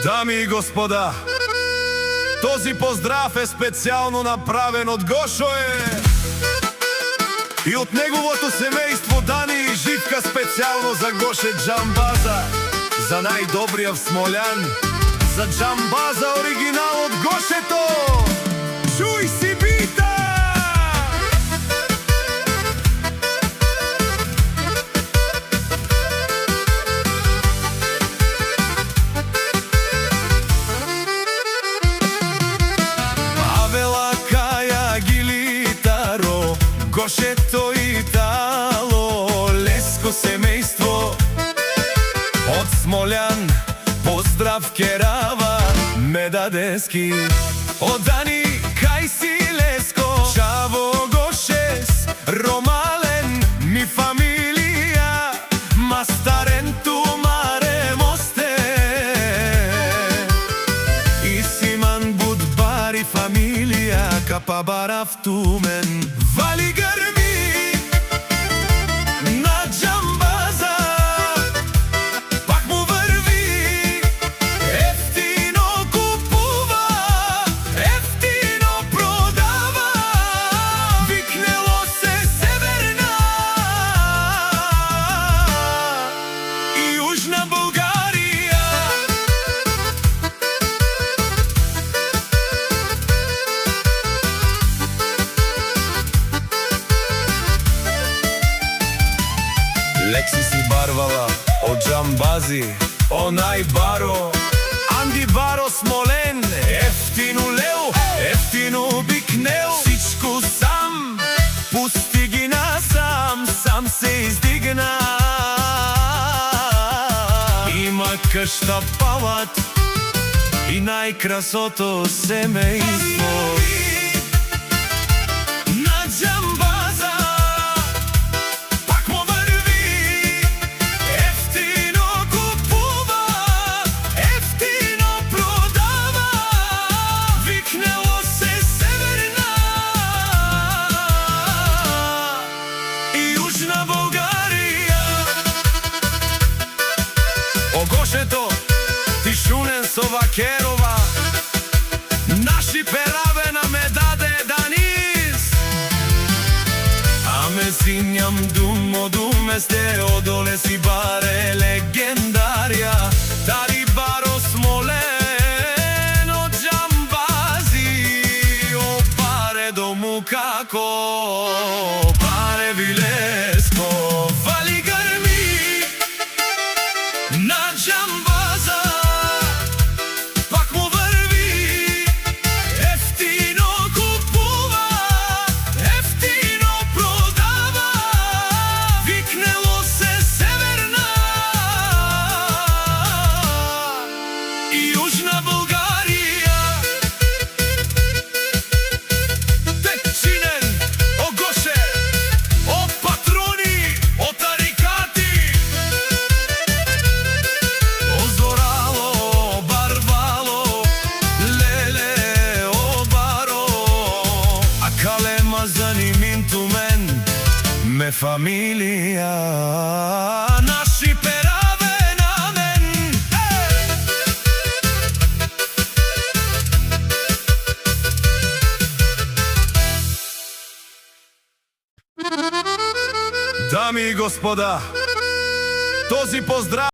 Дами и господа, този поздрав е специално направен од Гошое и од неговото семејство Дани и Живка, специално за Гоше Джамбаза, за најдобриот смољан, за Джамбаза оригинал од Гошето. Чуј си бита! Гошето Итало, леско семејство од Смољан, поздрав керава Медадески. Од Дани кај си Леско, Чаво Гошес, Ромален, ми фамилија, Мастарен Тумаре Мосте, и Симан Будбари фамилија, Капабарав Тумен. Вали грми на Джамбаза, пак му врви, ефтино купува, ефтино продава, викнело се Северна и Южна Българија. Лекси си барвала од Джамбази, онај баро, Анди баро Смолен, ефтину лео, ефтину бикнел, всичко сам, пусти ги насам, сам се издигна. Има къща палат и најкрасото семејство. Гошето, Тишунен со Вакерова, наши пераве на ме даде Данис. Аме синјам думо думесте, одоле си баре легендарија, Тари баро Смолен од Джамбази, о паре дому како, паре вилеско, вали грми на Джамбаза, пак му врви, ефтино купува, ефтино продава, викнело се Северна и Южна Българија. Течинен, о Гоше, о патрони, о тарикати, ме фамилија, наши пераве на мен. Дами и господа, този поздрав